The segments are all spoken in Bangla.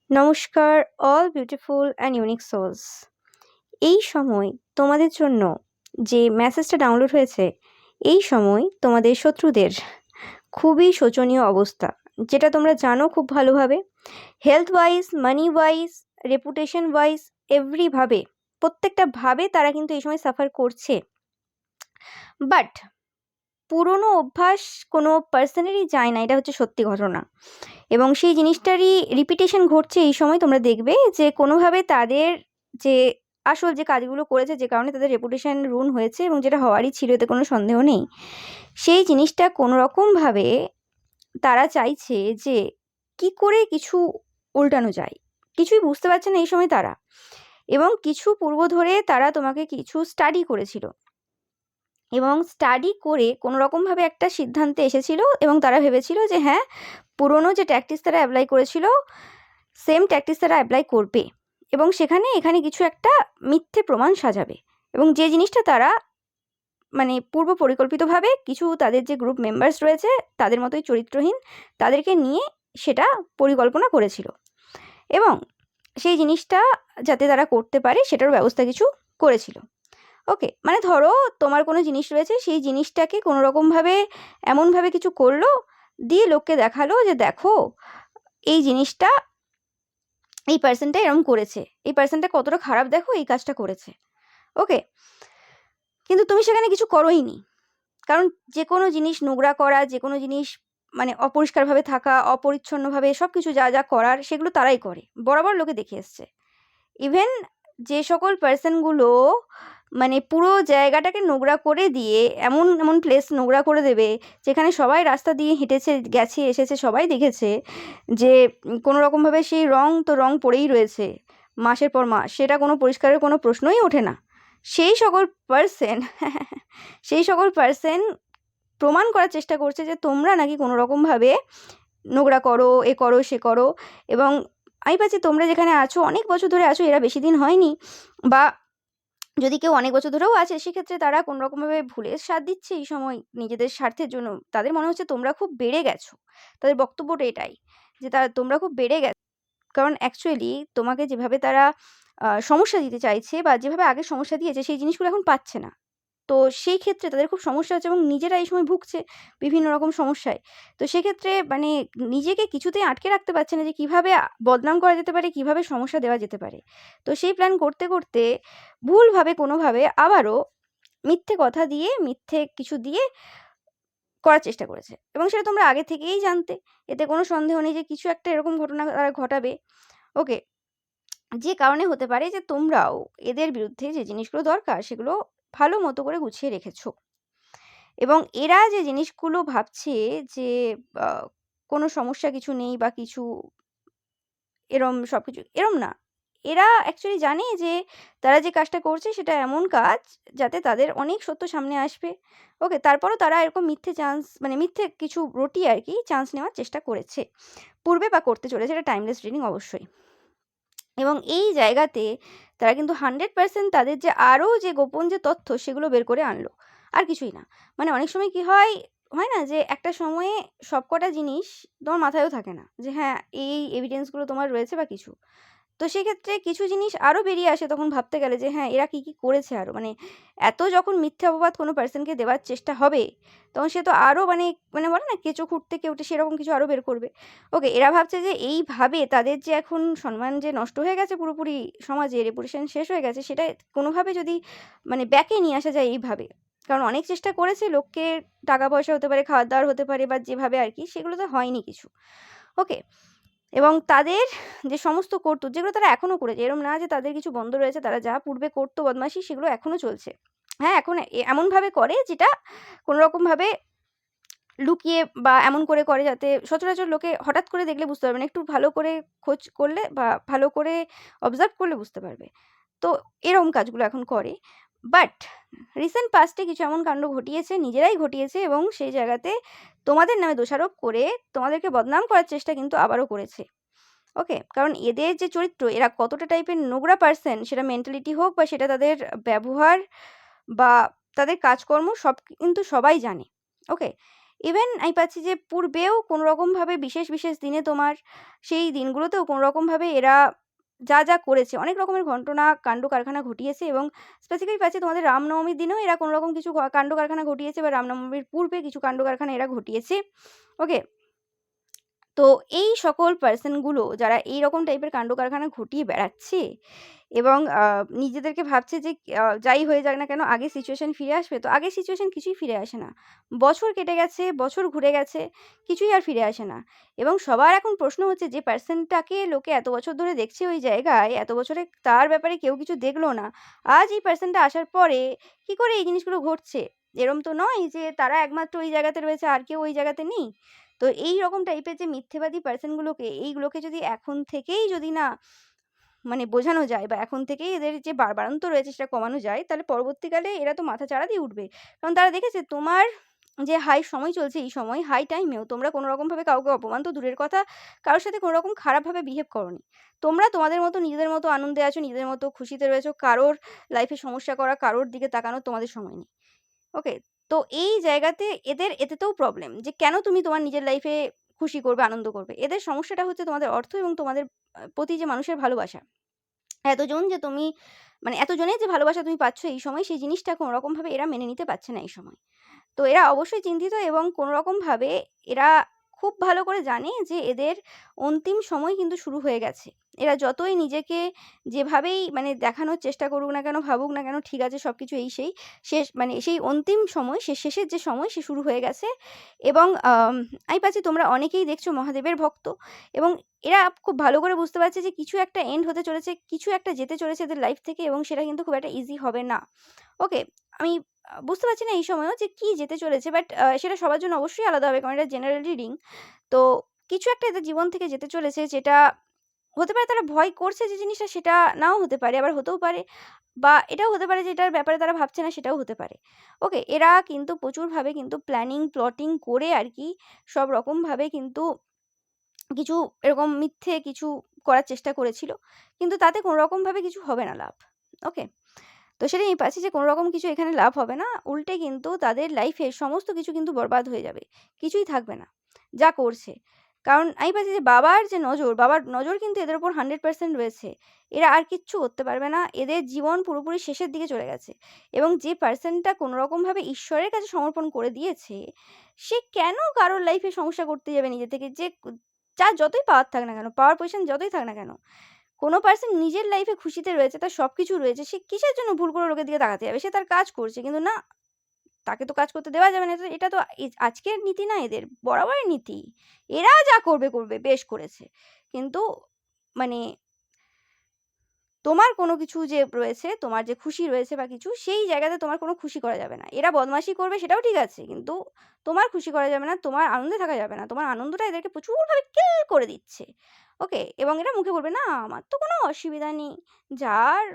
নমস্কার all beautiful and unique souls. এই সময় তোমাদের জন্য যে মেসেজটা ডাউনলোড হয়েছে, এই সময় তোমাদের শত্রুদের খুবই শোচনীয় অবস্থা, যেটা তোমরা জানো খুব ভালোভাবে। হেলথ ওয়াইজ, মানি ওয়াইজ, রেপুটেশন ওয়াইজ, এভরিভাবে, প্রত্যেকটা ভাবে তারা কিন্তু এই সময় সাফার করছে। বাট পুরনো অভ্যাস কোনো পার্সনেরই যায় না, এটা হচ্ছে সত্যি ঘটনা। এবং সেই জিনিসটারই রিপিটেশন ঘটছে এই সময়। তোমরা দেখবে যে কোনোভাবে তাদের যে আসল যে কাজগুলো করেছে, যে কারণে তাদের রেপুটেশন রুন হয়েছে এবং যেটা হওয়ারই ছিল, এতে কোনো সন্দেহ নেই, সেই জিনিসটা কোনো রকমভাবে তারা চাইছে যে কি করে কিছু উল্টানো যায়। কিছুই বুঝতে পারছে না এই সময় তারা। এবং কিছু পূর্ব ধরে তারা তোমাকে কিছু স্টাডি করেছিল এবং স্টাডি করে কোনো রকমভাবে একটা সিদ্ধান্তে এসেছিল এবং তারা ভেবেছিল যে হ্যাঁ, পুরনো যে ট্যাকটিক্স তারা অ্যাপ্লাই করেছিল, সেম ট্যাকটিক্স তারা অ্যাপ্লাই করবে এবং এখানে কিছু একটা মিথ্যে প্রমাণ সাজাবে। এবং যে জিনিসটা তারা পূর্ব পরিকল্পিতভাবে কিছু তাদের যে গ্রুপ মেম্বার্স রয়েছে, তাদের মতোই চরিত্রহীন, তাদেরকে নিয়ে সেটা পরিকল্পনা করেছিল এবং সেই জিনিসটা যাতে তারা করতে পারে সেটার ব্যবস্থা কিছু করেছিল। ওকে, ধরো তোমার কোনো জিনিস রয়েছে, সেই জিনিসটাকে কোনো রকমভাবে এমনভাবে কিছু করলো, দিয়ে লোককে দেখালো যে দেখো এই জিনিসটা এই পার্সনটা এরকম করেছে, এই পার্সনটা কতটা খারাপ, দেখো এই কাজটা করেছে। ওকে, কিন্তু তুমি সেখানে কিছু করোই নি, কারণ যে কোনো জিনিস নোংরা করা, যে কোনো জিনিস অপরিষ্কারভাবে থাকা, অপরিচ্ছন্নভাবে সব কিছু যা যা করার, সেগুলো তারাই করে, বরাবর লোকে দেখে এসছে। ইভেন যে সকল পার্সনগুলো পুরো জায়গাটাকে নোংরা করে দিয়ে এমন এমন প্লেস নোংরা করে দেবে, যেখানে সবাই রাস্তা দিয়ে হেঁটেছে, গেছে, এসেছে, সবাই দেখেছে যে কোনো রকমভাবে সেই রং পড়েই রয়েছে মাসের পর মাস, সেটা কোনো পরিষ্কারের কোনো প্রশ্নই ওঠে না। সেই সকল পার্সন প্রমাণ করার চেষ্টা করছে যে তোমরা নাকি কোনো রকমভাবে নোংরা করো, এ করো, সে করো। এবং আমি পাচ্ছি তোমরা যেখানে আছো, অনেক বছর ধরে আছো, এরা বেশি দিন হয়নি, বা যদি কেউ অনেক বছর ধরেও আছে, সেক্ষেত্রে তারা কোনো রকমভাবে ভুলের স্বাদ দিচ্ছে এই সময় নিজেদের স্বার্থের জন্য। তাদের মনে হচ্ছে তোমরা খুব বেড়ে গেছো, তাদের বক্তব্যটা এটাই যে তোমরা খুব বেড়ে গেছো। কারণ অ্যাকচুয়ালি তোমাকে যেভাবে তারা সমস্যা দিতে চাইছে, বা যেভাবে আগে সমস্যা দিয়েছে, সেই জিনিসগুলো এখন পাচ্ছে না। তো সেই ক্ষেত্রে তাদের খুব সমস্যা হচ্ছে এবং নিজেরা এই সময় ভুগছে বিভিন্ন রকম সমস্যায়। তো সেক্ষেত্রে নিজেকে কিছুতেই আটকে রাখতে পারছে না যে কীভাবে বদনাম করা যেতে পারে, কীভাবে সমস্যা দেওয়া যেতে পারে। তো সেই প্ল্যান করতে করতে ভুলভাবে কোনোভাবে আবারও মিথ্যে কথা দিয়ে, মিথ্যে কিছু দিয়ে করার চেষ্টা করেছে এবং সেটা তোমরা আগে থেকেই জানতে। এতে কোনো সন্দেহ নেই যে কিছু একটা এরকম ঘটনা তারা ঘটাবে। ওকে, যে কারণে হতে পারে যে তোমরাও এদের বিরুদ্ধে যে জিনিসগুলো দরকার সেগুলো ভালো মতো করে গুছিয়ে রেখেছো। এবং এরা যে জিনিসগুলো ভাবছে যে কোনো সমস্যা কিছু নেই বা কিছু এরম সবকিছু এরম না। এরা অ্যাকচুয়ালি জানে যে তারা যে কাজটা করছে সেটা এমন কাজ যাতে তাদের অনেক সত্য সামনে আসবে। ওকে, তারপরও তারা এরকম মিথ্যে কিছু রটিয়ে আর কি চান্স নেওয়ার চেষ্টা করেছে পূর্বে বা করতে চলেছে। এটা টাইমলেস রিডিং অবশ্যই। এবং এই জায়গাতে তারা কিন্তু 100% তাদের যে আরও যে গোপন যে তথ্য সেগুলো বের করে আনলো, আর কিছুই না। অনেক সময় কি হয়, হয় না যে একটা সময়ে সবকটা জিনিস তোমার মাথায়ও থাকে না যে হ্যাঁ, এই এভিডেন্সগুলো তোমার রয়েছে বা কিছু। তো সেক্ষেত্রে কিছু জিনিস আরও বেরিয়ে আসে তখন ভাবতে গেলে যে হ্যাঁ, এরা কী কী করেছে আরও। এত যখন মিথ্যে অপবাদ কোনো পার্সনকে দেওয়ার চেষ্টা হবে, তখন সে তো আরও বলে না, কেঁচো খুঁড়তে কেউটে, সেরকম কিছু আরও বের করবে। ওকে, এরা ভাবছে যে এইভাবে তাদের যে এখন সম্মান যে নষ্ট হয়ে গেছে পুরোপুরি, সমাজে রেপুটেশন শেষ হয়ে গেছে, সেটা কোনোভাবে যদি ব্যাকে নিয়ে আসা যায় এইভাবে। কারণ অনেক চেষ্টা করেছে লোককে, টাকা পয়সা হতে পারে, খাওয়ার দাওয়ার হতে পারে, বা যেভাবে আর কি, সেগুলো তো হয়নি কিছু। ওকে, এবং তাদের যে সমস্ত করতুক যেগুলো তারা এখনও করেছে, এরম না যে তাদের কিছু বন্ধ রয়েছে, তারা যা পূর্বে করতো বদমাইশি সেগুলো এখনও চলছে। হ্যাঁ, এখন এমনভাবে করে যেটা কোনো রকমভাবে লুকিয়ে বা এমন করে করে যাতে সচরাচর লোকে হঠাৎ করে দেখলে বুঝতে পারবে না, একটু ভালো করে খোঁজ করলে বা ভালো করে অবজার্ভ করলে বুঝতে পারবে। তো এরকম কাজগুলো এখন করে। বাট রিসেন্ট পাস্টে কিছু এমন কাণ্ড ঘটিয়েছে, নিজেরাই ঘটিয়েছে, এবং সেই জায়গাতে তোমাদের নামে দোষারোপ করে তোমাদেরকে বদনাম করার চেষ্টা কিন্তু আবারও করেছে। ওকে, কারণ এদের যে চরিত্র, এরা কতটা টাইপের নোংরা পার্সন, সেটা মেন্টালিটি হোক বা সেটা তাদের ব্যবহার বা তাদের কাজকর্ম, সব কিন্তু সবাই জানে। ওকে, ইভেন আমি পাচ্ছি যে পূর্বেও কোনো রকমভাবে বিশেষ বিশেষ দিনে তোমার সেই দিনগুলোতেও কোনো রকমভাবে এরা যা যা করেছে অনেক রকমের ঘটনা কাণ্ড কারখানা ঘটিয়েছে, এবং স্পেসিফিক পাচ্ছি তোমাদের রামনবমীর দিনেও এরা কোনো রকম কিছু কাণ্ড কারখানা ঘটিয়েছে, বা রামনবমীর পূর্বে কিছু কাণ্ড কারখানা এরা ঘটিয়েছে। ওকে, তো এই সকল পার্সনগুলো যারা এই রকম টাইপের কাণ্ড কারখানা ঘটিয়ে বেড়াচ্ছে এবং নিজেদেরকে ভাবছে যে যাই হয়ে যাক না কেন আগের সিচুয়েশন ফিরে আসবে, তো আগের সিচুয়েশন কিছুই ফিরে আসে না। বছর কেটে গেছে, বছর ঘুরে গেছে, কিছুই আর ফিরে আসে না। এবং সবার এখন প্রশ্ন হচ্ছে যে পার্সনটাকে লোকে এত বছর ধরে দেখছে ওই জায়গায়, এত বছরে তার ব্যাপারে কেউ কিছু দেখলো না, আজ এই পার্সনটা আসার পরে কি করে এই জিনিসগুলো ঘটছে? এরম তো নয় যে তারা একমাত্র ওই জায়গাতে রয়েছে আর কেউ ওই জায়গাতে নেই। তো এই রকম টাইপের যে মিথ্যেবাদী পার্সনগুলোকে, এইগুলোকে যদি এখন থেকেই যদি না মানে বোঝানো যায়, বা এখন থেকেই এদের যে বাড়বাড়ন্ত রয়েছে সেটা কমানো যায়, তাহলে পরবর্তীকালে এরা তো মাথা চাড়া দিয়ে উঠবে। কারণ তারা দেখেছে তোমার যে হাই সময় চলছে, এই সময় হাই টাইমেও তোমরা কোনো রকমভাবে কাউকে অপমান তো দূরের কথা, কারোর সাথে কোনো রকম খারাপভাবে বিহেভ করোনি। তোমরা তোমাদের মতো নিজেদের মতো আনন্দে আছো, নিজেদের মতো খুশিতে রয়েছো, কারোর লাইফে সমস্যা করা, কারোর দিকে তাকানোর তোমাদের সময় নেই। ওকে, তো এই জায়গাতে এদের এতেতেও প্রবলেম যে কেন তুমি তোমার নিজের লাইফে খুশি করবে, আনন্দ করবে। এদের সমস্যাটা হচ্ছে তোমাদের অর্থ এবং তোমাদের প্রতি যে মানুষের ভালোবাসা। এতজন যে তুমি মানে এতজনের যে ভালোবাসা তুমি পাচ্ছ এই সময়, সেই জিনিসটা কোনো রকমভাবে এরা মেনে নিতে পারছে না এই সময়। তো এরা অবশ্যই চিন্তিত, এবং কোনো রকমভাবে এরা খুব ভালো করে জানে যে এদের অন্তিম সময় কিন্তু শুরু হয়ে গেছে। এরা যতই নিজেকে যেভাবেই মানে দেখানোর চেষ্টা করুক না কেন, ভাবুক না কেন ঠিক আছে সব কিছু এই সেই শেষ, মানে সেই অন্তিম সময়, শেষের যে সময় সে শুরু হয়ে গেছে। এবং আমি পাচ্ছি তোমরা অনেকেই দেখছো মহাদেবের ভক্ত, এবং এরা খুব ভালো করে বুঝতে পারছে যে কিছু একটা এন্ড হতে চলেছে, কিছু একটা যেতে চলেছে এদের লাইফ থেকে, এবং সেটা কিন্তু খুব একটা ইজি হবে না। ওকে, আমি বুঝতে পারছি না এই সময়ও যে কি যেতে চলেছে, বাট সেটা সবার জন্য অবশ্যই আলাদা হবে, কারণ এটা জেনারেল রিডিং। তো কিছু একটা এদের জীবন থেকে যেতে চলেছে, যেটা হতে পারে তারা ভয় করছে যে জিনিসটা, সেটা নাও হতে পারে, আবার হতেও পারে, বা এটাও হতে পারে যে এটার ব্যাপারে তারা ভাবছে না, সেটাও হতে পারে। ওকে, এরা কিন্তু প্রচুরভাবে কিন্তু প্ল্যানিং প্লটিং করে আর কি সব রকমভাবে কিন্তু কিছু এরকম মিথ্যে কিছু করার চেষ্টা করেছিল, কিন্তু তাতে কোনো রকমভাবে কিছু হবে না লাভ। ওকে, তো সেটাই আমি পাচ্ছি যে কোনো রকম কিছু এখানে লাভ হবে না, উল্টে কিন্তু তাদের লাইফে সমস্ত কিছু কিন্তু বরবাদ হয়ে যাবে, কিছুই থাকবে না যা করছে। কারণ আমি পাচ্ছি যে বাবার নজর কিন্তু এদের উপর 100% রয়েছে। এরা আর কিচ্ছু করতে পারবে না, এদের জীবন পুরোপুরি শেষের দিকে চলে গেছে। এবং যে পার্সনটা কোনো রকমভাবে ঈশ্বরের কাছে সমর্পণ করে দিয়েছে, সে কেন কারোর লাইফে সমস্যা করতে যাবে নিজে থেকে? যে যার যতই পাওয়ার থাক না কেন, পাওয়ার পজিশন যতই থাক না কেন, কোনো পার্সন নিজের লাইফে খুশিতে রয়েছে, তার সবকিছু রয়েছে, সে কিসের জন্য ভুল করে লোকের দিকে তাকাতে যাবে? সে তার কাজ করছে, কিন্তু না, তাকে তো কাজ করতে দেওয়া যাবে না। এটা তো আজকের নীতি না, এদের বরাবরের নীতি। এরা যা করবে করবে, বেশ করেছে। কিন্তু মানে তোমার কোনো কিছু যে রয়েছে, তোমার যে খুশি রয়েছে বা কিছু, সেই জায়গাতে তোমার কোনো খুশি করা যাবে না। এরা বদমাশি করবে সেটাও ঠিক আছে, কিন্তু তোমার খুশি করা যাবে না, তোমার আনন্দে থাকা যাবে না। তোমার আনন্দটা এদেরকে প্রচুরভাবে কিল করে দিচ্ছে। ওকে, এবং এরা মুখে বলবে না আমার তো কোনো অসুবিধা নেই, যার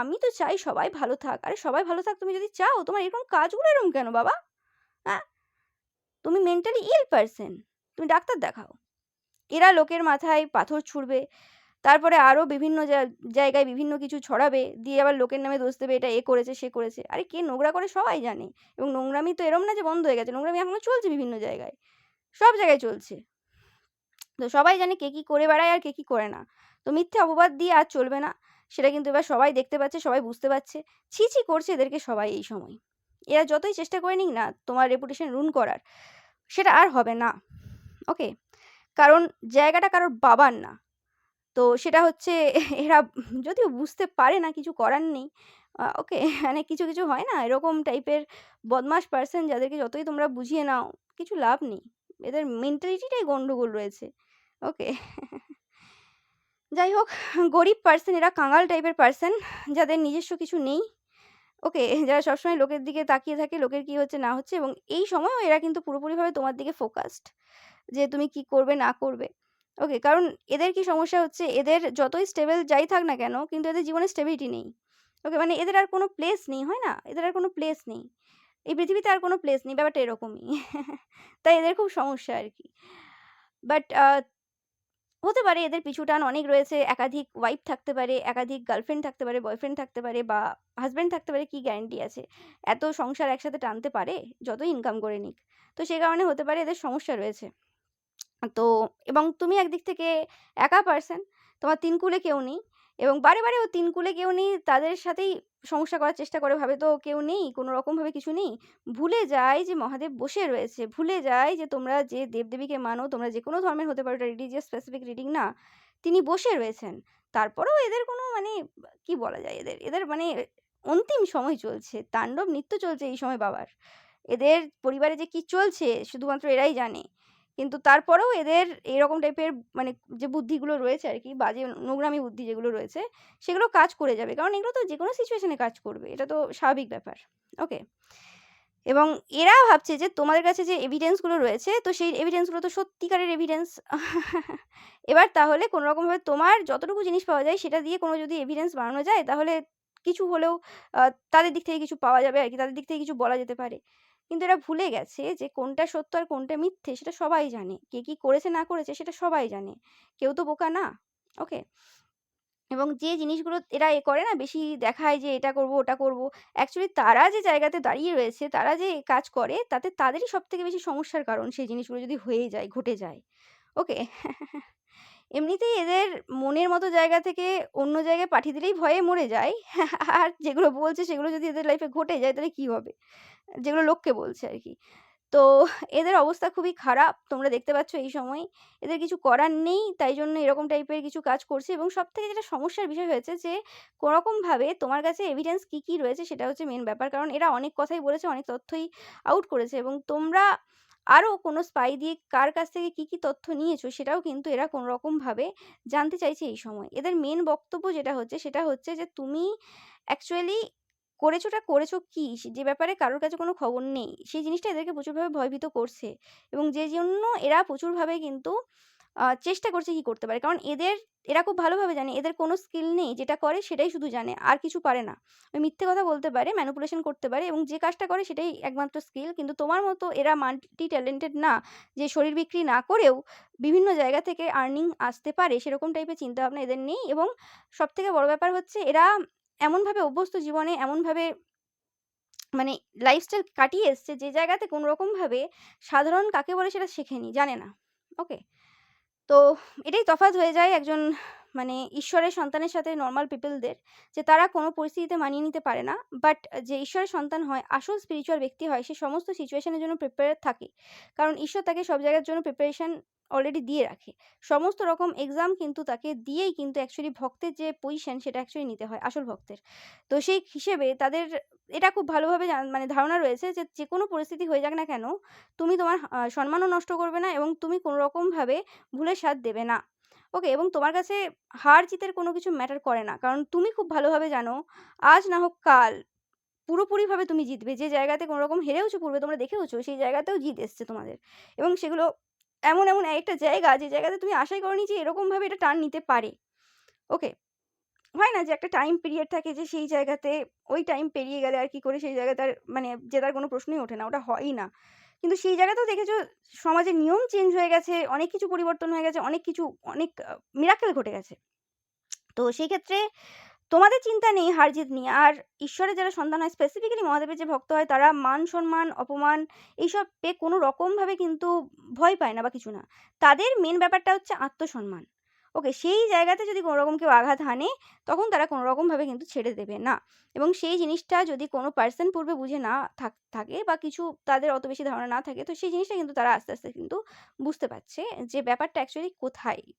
আমি তো চাই সবাই ভালো থাক। আরে সবাই ভালো থাক তুমি যদি চাও, তোমার এরকম কাজগুলো এরকম কেন বাবা? হ্যাঁ, তুমি মেন্টালি ইল পারসন, তুমি ডাক্তার দেখাও। এরা লোকের মাথায় পাথর ছুঁড়বে, তারপরে আরও বিভিন্ন জায়গায় বিভিন্ন কিছু ছড়াবে, দিয়ে আবার লোকের নামে দোষ দেবে, এটা এ করেছে সে করেছে। আরে কে নোংরা করে সবাই জানে, এবং নোংরামি তো এরম না যে বন্ধ হয়ে গেছে, নোংরামি এখনো চলছে বিভিন্ন জায়গায়, সব জায়গায় চলছে। তো সবাই জানে কে কী করে বেড়ায় আর কে কী করে না। তো মিথ্যে অপবাদ দিয়ে আর চলবে না, সেটা কিন্তু এবার সবাই দেখতে পাচ্ছে, সবাই বুঝতে পারছে। ছি ছি করছে এদেরকে সবাই এই সময়। এরা যতই চেষ্টা করে নিক না তোমার রেপুটেশন রুন করার, সেটা আর হবে না। ওকে, কারণ জায়গাটা কারোর বাবার না। তো সেটা হচ্ছে এরা যদিও বুঝতে পারে না, কিছু করার নেই। ওকে, মানে কিছু কিছু হয় না এরকম টাইপের বদমাশ পার্সন, যাদেরকে যতই তোমরা বুঝিয়ে নাও কিছু লাভ নেই, এদের মেন্টালিটিটাই গন্ডগোল রয়েছে। ওকে, যাই হোক, গরিব পার্সন এরা, কাঙাল টাইপের পার্সন, যাদের নিজস্ব কিছু নেই। ওকে, যারা সবসময় লোকের দিকে তাকিয়ে থাকে, লোকের কি হচ্ছে না হচ্ছে, এবং এই সময়ও এরা কিন্তু পুরোপুরিভাবে তোমার দিকে ফোকাসড, যে তুমি কি করবে না করবে। ওকে, কারণ এদের কি সমস্যা হচ্ছে, এদের যতই স্টেবল যাই থাক না কেন, কিন্তু এদের জীবনে স্টেবিলিটি নেই। ওকে, মানে এদের আর কোনো প্লেস নেই, হয় না, এদের আর কোনো প্লেস নেই, এই পৃথিবীতে আর কোনো প্লেস নেই, ব্যাপারটা এরকমই। তাই এদের খুব সমস্যা আর কি। বাট হতে পারে এদের পিছুটান অনেক রয়েছে, একাধিক ওয়াইফ থাকতে পারে, একাধিক গার্লফ্রেন্ড থাকতে পারে, বয়ফ্রেন্ড থাকতে পারে, বা হাজব্যান্ড থাকতে পারে, কি গ্যারান্টি আছে এত সংসার একসাথে টানতে পারে যতই ইনকাম করে নিক? তো সেই কারণে হতে পারে এদের সমস্যা রয়েছে। তো এবং তুমি একদিক থেকে একা পার্সন, তোমার ৩ কূলে কেউ নেই এবং বারে ও ৩ কূলে কেউ নেই, তাদের সাথেই সমস্যা করার চেষ্টা করে, ভাবে তো কেউ নেই, কোনো রকমভাবে কিছু নেই। ভুলে যায় যে মহাদেব বসে রয়েছে, ভুলে যায় যে তোমরা যে দেবদেবীকে মানো, তোমরা যেকোনো ধর্মের হতে পারো, এটা রিলিজিয়াস স্পেসিফিক রিডিং না। তিনি বসে রয়েছেন। তারপরেও এদের কোনো মানে কি বলা যায়, এদের মানে অন্তিম সময় চলছে, তাণ্ডব নৃত্য চলছে এই সময় বাবার। এদের পরিবারে যে কি চলছে শুধুমাত্র এরাই জানে। কিন্তু তারপরেও এদের এরকম টাইপের মানে যে বুদ্ধিগুলো রয়েছে আরকি, বাজে নোংরামি বুদ্ধি যেগুলো রয়েছে, সেগুলো কাজ করে যাবে। কারণ এগুলো তো যেকোনো সিচুয়েশনে কাজ করবে। এটা তো স্বাভাবিক ব্যাপার। ওকে? এবং এরা ভাবছে যে তোমাদের কাছে যে এভিডেন্স গুলো রয়েছে, তো সেই এভিডেন্স গুলো তো সত্যিকারের এভিডেন্স। এবার তাহলে কোনরকমভাবে তোমার যতটুকু জিনিস পাওয়া যায় সেটা দিয়ে কোনো যদি এভিডেন্স বানানো যায়, তাহলে কিছু হলেও তাদের দিক থেকে কিছু পাওয়া যাবে আরকি, তাদের দিক থেকে কিছু বলা যেতে পারে। কিন্তু এরা ভুলে গেছে যে কোনটা সত্য আর কোনটা মিথ্যে সেটা সবাই জানে। কে কি করেছে না করেছে সেটা সবাই জানে। কেউ তো বোকা না। ওকে? এবং যে জিনিসগুলো এরা করে না, বেশি দেখায় যে এটা করব, ওটা করব। অ্যাকচুয়ালি তারা যে জায়গাতে দাঁড়িয়ে রয়েছে, তারা যে কাজ করে, তাতে তাদেরই সবথেকে বেশি সমস্যার কারণ সেই জিনিসগুলো যদি হয়ে যায়, ঘটে যায়। ওকে? এমনিতেই এদের মনের মতো জায়গা থেকে অন্য জায়গায় পাঠিয়ে দিলেই ভয়ে মরে যায়। আর যেগুলো বলছে সেগুলো যদি এদের লাইফে ঘটে যায় তাহলে কি হবে? যেগুলো লোককে বলছে আরকি। তো এদের অবস্থা খুবই খারাপ। তোমরা দেখতে পাচ্ছ এই সময়। এদের কিছু করার নেই। তাই জন্য এরকম টাইপের কিছু কাজ করছে এবং সবথেকে যেটা সমস্যার বিষয় হয়েছে যে কোনরকমভাবে তোমার কাছে এভিডেন্স কি রয়েছে সেটা হচ্ছে মেইন ব্যাপার। কারণ এরা অনেক কথাই বলেছে, অনেক তথ্যই আউট করেছে এবং তোমরা আরও কোনো স্পাই দিয়ে কার কাছ থেকে কি তথ্য নিয়েছো সেটাও কিন্তু এরা কোনরকমভাবে জানতে চাইছে এই সময়। এদের মেইন বক্তব্য যেটা হচ্ছে সেটা হচ্ছে যে তুমি অ্যাকচুয়ালি করেছোটা করেছো কি? যে ব্যাপারে কারোর কাছে কোনো খবর নেই। সেই জিনিসটা এদেরকে প্রচুরভাবে ভয়ভীত করছে এবং যে জন্য এরা প্রচুরভাবে কিন্তু চেষ্টা করছে কি করতে পারে। কারণ এরা খুব ভালোভাবে জানে এদের কোনো স্কিল নেই। যেটা করে সেটাই শুধু জানে। আর কিছু পারে না। ওই মিথ্যে কথা বলতে পারে, ম্যানিপুলেশন করতে পারে এবং যে কাজটা করে সেটাই একমাত্র স্কিল। কিন্তু তোমার মতো এরা মাল্টি ট্যালেন্টেড না, যে শরীর বিক্রি না করেও বিভিন্ন জায়গা থেকে আর্নিং আসতে পারে, সেরকম টাইপের চিন্তাভাবনা এদের নেই এবং সবথেকে বড় ব্যাপার হচ্ছে এরা এমনভাবে অভ্যস্ত জীবনে, এমনভাবে মানে লাইফস্টাইল কাটিয়ে এসছে যে জায়গাতে কোনরকমভাবে সাধারণ কাকে বলে সেটা শেখেনি, জানে না। ওকে? তো এটাই তফাৎ হয়ে যায় একজন মানে ঈশ্বরের সন্তানের সাথে নরমাল পিপলদের, যে তারা কোনো পরিস্থিতিতে মানিয়ে নিতে পারে না। বাট যে ঈশ্বরের সন্তান হয়, আসল স্পিরিচুয়াল ব্যক্তি হয়, সে সমস্ত সিচুয়েশনের জন্য প্রিপেয়ার থাকে। কারণ ঈশ্বর তাকে সব জায়গার জন্য প্রিপারেশন অলরেডি দিয়ে রাখে। সমস্ত রকম এক্সাম কিন্তু তাকে দিয়েই কিন্তু অ্যাকচুয়ালি ভক্তের যে পজিশন সেটা অ্যাকচুয়ালি নিতে হয় আসল ভক্তের। তো সেই হিসেবে তাদের এটা খুব ভালোভাবে মানে ধারণা রয়েছে যে যেকোনো পরিস্থিতি হয়ে যাক না কেন, তুমি তোমার সম্মানও নষ্ট করবে না এবং তুমি কোনোরকমভাবে ভুলের স্বাদ দেবে না। ওকে? এবং তোমার কাছে হার জিতের কোনো কিছু ম্যাটার করে না। কারণ তুমি খুব ভালোভাবে জানো, আজ না হোক কাল পুরোপুরিভাবে তুমি জিতবে। যে জায়গাতে কোনোরকম হেরেওছো পূর্বে, তোমরা দেখেওছো, সেই জায়গাতেও জিত এসছে তোমাদের। এবং সেগুলো এমন একটা জায়গা, যে জায়গাতে তুমি আশাই করোনি যে এরকমভাবে এটা টার্ন নিতে পারে। ওকে? হয় না যে একটা টাইম পিরিয়ড থাকে যে সেই জায়গাতে ওই টাইম পেরিয়ে গেলে আর কি করে সেই জায়গায় তার মানে জেতার কোনো প্রশ্নই ওঠে না। ওটা হয়ই না। কিন্তু সেই জায়গাতেও দেখেছো সমাজের নিয়ম চেঞ্জ হয়ে গেছে, অনেক কিছু পরিবর্তন হয়ে গেছে, অনেক কিছু অনেক মিরাকেল ঘটে গেছে। তো সেই ক্ষেত্রে তোমাদের চিন্তা নেই হার-জিত নিয়ে। আর ঈশ্বরের যারা সন্তান হয়, স্পেসিফিক্যালি মহাদেবের যে ভক্ত হয়, তারা মান-সম্মান, অপমান এইসব পেয়ে কোনো রকমভাবে কিন্তু ভয় পায় না বা কিছু না। তাদের মেন ব্যাপারটা হচ্ছে আত্মসম্মান। ওকে? সেই জায়গাতে যদি কোনোরকম কেউ আঘাত হানে, তখন তারা কোনোরকমভাবে কিন্তু ছেড়ে দেবে না। এবং সেই জিনিসটা যদি কোনো পার্সন পূর্বে বুঝে না থাকে বা কিছু তাদের অত বেশি ধারণা না থাকে, তো সেই জিনিসটা কিন্তু তারা আস্তে কিন্তু বুঝতে পারছে যে ব্যাপারটা অ্যাকচুয়ালি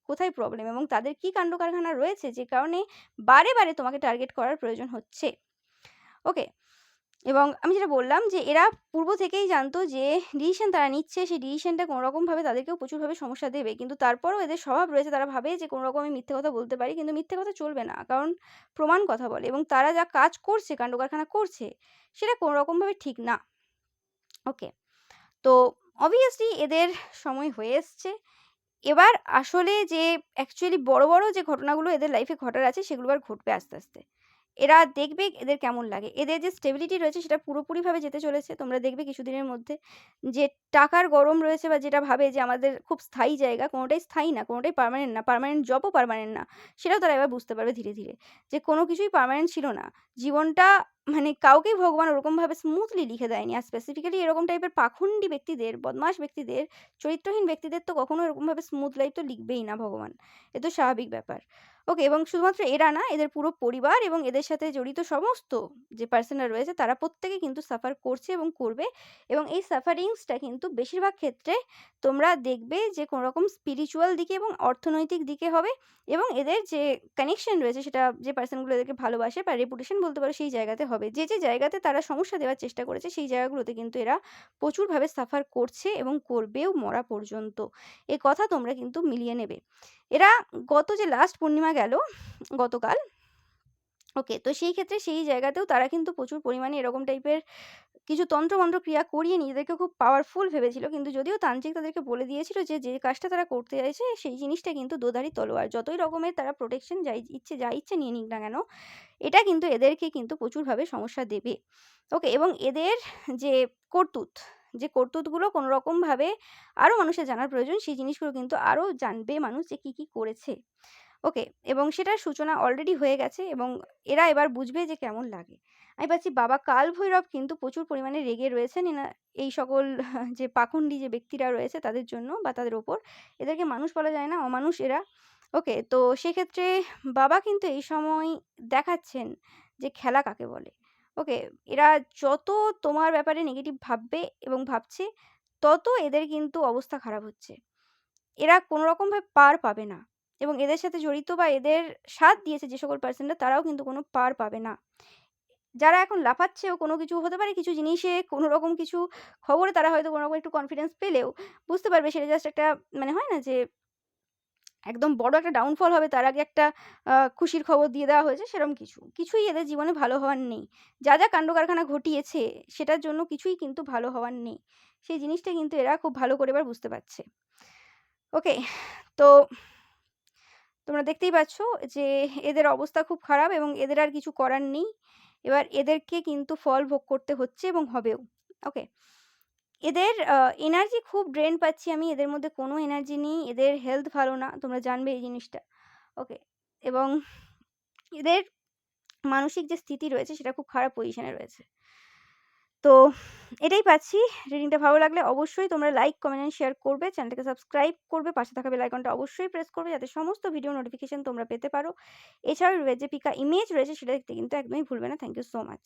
কোথায় প্রবলেম এবং তাদের কি কাণ্ডকারখানা রয়েছে যে কারণে বারে তোমাকে টার্গেট করার প্রয়োজন হচ্ছে। ওকে? এবং আমি যেটা বললাম যে এরা পূর্ব থেকেই জানতো যে ডিসিশন তারা নিচ্ছে, সেই ডিসিশনটা কোনোরকমভাবে তাদেরকেও প্রচুরভাবে সমস্যা দেবে। কিন্তু তারপরেও এদের স্বভাব রয়েছে, তারা ভাবে যে কোনোরকম আমি মিথ্যে কথা বলতে পারি। কিন্তু মিথ্যে কথা চলবে না। কারণ প্রমাণ কথা বলে এবং তারা যা কাজ করছে, কাণ্ডকারখানা করছে, সেটা কোনোরকমভাবে ঠিক না। ওকে? তো অবভিয়াসলি এদের সময় হয়ে এসছে। এবার আসলে যে অ্যাকচুয়ালি বড় যে ঘটনাগুলো এদের লাইফে ঘটার আছে সেগুলো আর ঘটবে আস্তে। এরা দেখবে এদের কেমন লাগে। এদের যে স্টেবিলিটি রয়েছে সেটা পুরোপুরিভাবে যেতে চলেছে। তোমরা দেখবে কিছুদিনের মধ্যে যে টাকার গরম রয়েছে বা যেটা ভাবে যে আমাদের খুব স্থায়ী জায়গা, কোনোটাই স্থায়ী না, কোনোটাই পার্মানেন্ট না, পার্মানেন্ট জবও পার্মানেন্ট না। সেটাও তারা এবার বুঝতে পারবে ধীরে। যে কোনো কিছুই পার্মানেন্ট ছিল না। জীবনটা মানে কাউকেই ভগবান ওরকমভাবে স্মুথলি লিখে দেয়নি। আর স্পেসিফিক্যালি এরকম টাইপের পাখণ্ডী ব্যক্তিদের, বদমাশ ব্যক্তিদের, চরিত্রহীন ব্যক্তিদের তো কখনো এরকমভাবে স্মুথ লাইফ তো লিখবেই না ভগবান। এ তো স্বাভাবিক ব্যাপার। ওকে, এবং শুধুমাত্র এরা না, এদের পুরো পরিবার এবং এদের সাথে জড়িত সমস্ত যে পার্সনরা রয়েছে তারা প্রত্যেকে কিন্তু সাফার করছে এবং করবে। এবং এই সাফারিংসটা কিন্তু বেশিরভাগ ক্ষেত্রে তোমরা দেখবে যে কোনো রকম স্পিরিচুয়াল দিকে এবং অর্থনৈতিক দিকে হবে। এবং এদের যে কানেকশন রয়েছে সেটা যে পার্সনগুলো এদেরকে ভালোবাসে বা রেপুটেশন বলতে পারো সেই জায়গাতে হবে। যে জায়গাতে তারা সমস্যা দেওয়ার চেষ্টা করেছে সেই জায়গাগুলোতে কিন্তু এরা প্রচুরভাবে সাফার করছে এবং করবেও মরা পর্যন্ত। এ কথা তোমরা কিন্তু মিলিয়ে নেবে। এরা গত যে লাস্ট পূর্ণিমা গেল গতকাল, ওকে, তো সেই ক্ষেত্রে সেই জায়গাতেও তারা কিন্তু প্রচুর পরিমাণে এরকম টাইপের কিছু তন্ত্রমন্ত্র ক্রিয়া করিয়ে নিজেদেরকে খুব পাওয়ারফুল ভেবেছিল। কিন্তু যদিও তান্ত্রিক তাদেরকে বলে দিয়েছিল যে কাজটা তারা করতে চাইছে সেই জিনিসটা কিন্তু দোধারি তলোয়ার। যতই রকমের তারা প্রোটেকশন যা ইচ্ছে নিয়ে নিক না কেন, এটা কিন্তু এদেরকে কিন্তু প্রচুরভাবে সমস্যা দেবে। ওকে, এবং এদের যে কর্তুত, যে কর্তুতগুলো কোনো রকমভাবে আরও মানুষের জানার প্রয়োজন, সেই জিনিসগুলো কিন্তু আরও জানবে মানুষ যে কী কী করেছে। ওকে, এবং সেটার সূচনা অলরেডি হয়ে গেছে এবং এরা এবার বুঝবে যে কেমন লাগে। আমি পাচ্ছি বাবা কাল ভৈরব কিন্তু প্রচুর পরিমাণে রেগে রয়েছেন এই সকল যে পাখণ্ডী যে ব্যক্তিরা রয়েছে তাদের জন্য বা তাদের ওপর। এদেরকে মানুষ বলা যায় না, অমানুষ এরা। ওকে, তো সেক্ষেত্রে বাবা কিন্তু এই সময় দেখাচ্ছেন যে খেলা কাকে বলে। ওকে, এরা যত তোমার ব্যাপারে নেগেটিভ ভাববে এবং ভাবছে, তত এদের কিন্তু অবস্থা খারাপ হচ্ছে। এরা কোনো রকমভাবে পার পাবে না এবং এদের সাথে জড়িত বা এদের সাথ দিয়েছে যে সকল পার্সনরা তারাও কিন্তু কোনো পার পাবে না। যারা এখন লাফাচ্ছেও কোনো কিছু হতে পারে, কিছু জিনিসে কোনো রকম কিছু খবরে তারা হয়তো কোনো রকম একটু কনফিডেন্স পেলেও বুঝতে পারবে সেটা জাস্ট একটা, মানে হয় না যে একদম বড় একটা ডাউনফল হবে তার আগে একটা খুশির খবর দিয়ে দেওয়া হয়েছে, সেরকম কিছুই এদের জীবনে ভালো হওয়ার নেই। যা কাণ্ডকারখানা ঘটিয়েছে সেটার জন্য কিছুই কিন্তু ভালো হওয়ার নেই। সেই জিনিসটা কিন্তু এরা খুব ভালো করে এবার বুঝতে পারছে। ওকে, তো তোমরা দেখতেই পাচ্ছ যে এদের অবস্থা খুব খারাপ এবং এদের আর কিছু করার নেই। এবার এদেরকে কিন্তু ফল ভোগ করতে হচ্ছে এবং হবেও। ওকে, এদের এনার্জি খুব ড্রেন পাচ্ছি আমি। এদের মধ্যে কোনো এনার্জি নেই। এদের হেলথ ভালো না। তোমরা জানবে এই জিনিসটা। ওকে, এবং এদের মানসিক যে স্থিতি রয়েছে সেটা খুব খারাপ পজিশনে রয়েছে। তো এটাই পাচ্ছি। রিডিংটা ভালো লাগলে অবশ্যই তোমরা লাইক, কমেন্ট এন্ড শেয়ার করবে। চ্যানেলটাকে সাবস্ক্রাইব করবে। পাশে থাকা বেল আইকনটা অবশ্যই প্রেস করবে যাতে সমস্ত ভিডিও নোটিফিকেশন তোমরা পেতে পারো। এছাড়াও যে পিকা ইমেজ রয়েছে সেটা দেখতে কিন্তু একদমই ভুলবে না। Thank you so much.